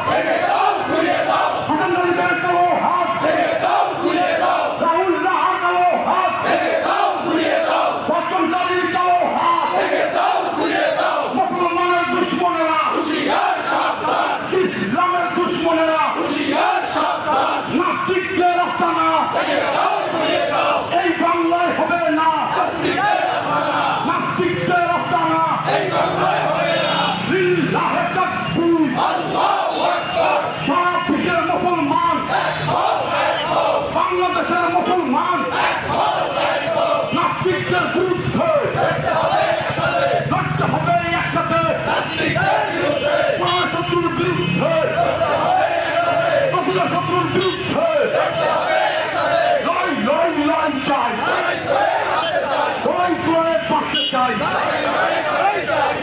ভেঙে দাও ঘুরিয়ে দাও হাসানগঞ্জের কালো হাত ভেঙে দাও ঘুরিয়ে দাও রাহুল রাহার কালো হাত ভেঙে দাও ঘুরিয়ে দাও বচনকারীর কালো হাত ভেঙে দাও ঘুরিয়ে দাও মুসলমানের দুশ্মনেরা হুঁশিয়ার সাবধান ইসলামের দুশ্মনেরা হুঁশিয়ার সাবধান নাস্তিকদের আস্তানা ভেঙে দাও ঘুরিয়ে দাও এই বাংলায় হবে না নাস্তিকের আস্তানা নাস্তিকদের আস্তানা এই বাংলায় হবে না লিল্লাহে তাকবীর আল্লাহু আকবার সারা বিশ্বের মুসলমান এক হও বাংলাদেশের মুসলমান এক হও নাস্তিকদের বিরুদ্ধে লড়তে হবে একসাথে নাস্তিকের বিরুদ্ধে শত্রুর বিরুদ্ধে প্রকৃত শত্রুর বিরুদ্ধে লড়াই লড়াই লড়াই চাই লড়াই করে বাঁচতে চাই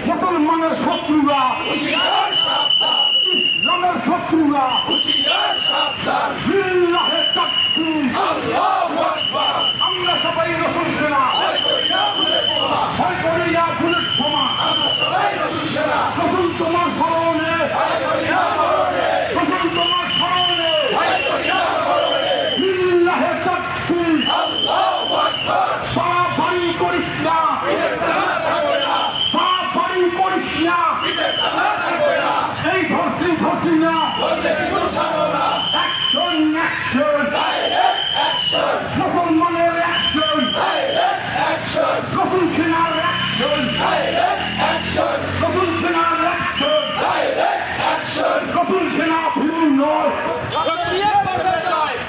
মুসলমানের শত্রুরা হুঁশিয়ার সাবধান ইসলামের শত্রুরা হুঁশিয়ার সাবধান লিল্লাহে তাকবীর আল্লাহু আকবার আমরা সবাই রসুল সেনা ভয় করি না ভুলে বোমা ভয় করি না বুলেট বোমা আমরা সবাই রসুল সেনা রসুল তোমার স্মরণে ভয় করি না মরণে রসুল তোমার স্মরণে ভয় করি না মরণে লিল্লাহে তাকবীর আল্লাহু আকবার বাড়াবাড়ি করিস না পিঠের টানা থাকবে না বাড়াবাড়ি করিস না পিঠের টানা থাকবে না এই ধরছি না বললে কিন্তু ছাড়বো না অ্যাকশন অ্যাকশন ডাইরেক্ট অ্যাকশন মুসলমানের অ্যাকশন ডাইরেক্ট অ্যাকশন রসুল সেনার অ্যাকশন ডাইরেক্ট অ্যাকশন রসুল সেনার অ্যাকশন ডাইরেক্ট অ্যাকশন রসুল সেনা ভীরু নয়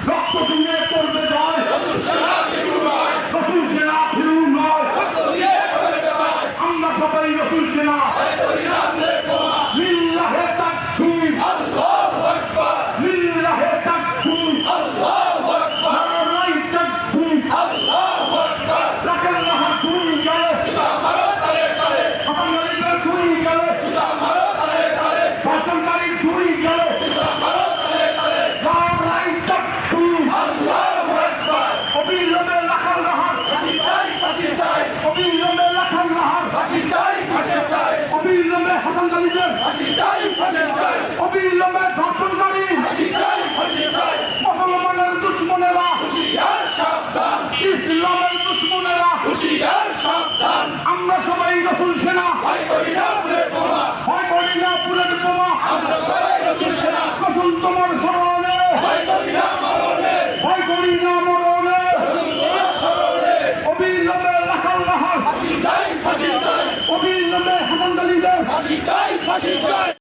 রক্ত দিয়ে করবে জয় রসুল সেনা ভীরু নয় রসুল সেনা ভীরু নয় রক্ত দিয়ে করবে জয় আমরা সবাই রসুল সেনা ভয় করি না ভুলে বোমা লিল্লাহে তাকবীর আল্লাহু আকবার লিল্লাহে তাকবীর আল্লাহু আকবার নারায়ে তাকবীর আল্লাহু আকবার লাখের লাহার দুই গেলে জুতা মারো তালে তালে হাসানগঞ্জের দুই গেলে জুতা মারো তালে তালে বচনকারীর দুই গেলে জুতা মারো তালে তালে নারায়ে তাকবীর আল্লাহু আকবার অবিলম্বে লাখের লাহার ফাঁসি চাই ফাঁসি চাই অবিলম্বে লাখের লাহার ফাঁসি চাই ফাঁসি চাই অবিলম্বে হাসানগঞ্জের ফাঁসি চাই ফাঁসি চাই অবিলম্বে ধর্ষণকারী ফাঁসি চাই ফাঁসি চাই মুসলমানের দুশ্মনেরা হুঁশিয়ার সাবধান ইসলামের দুশ্মনেরা হুঁশিয়ার সাবধান আমরা সবাই রসুল সেনা ভয় করি না ভুলে বোমা ভয় করি না বুলেট বোমা আমরা সবাই রসুল সেনা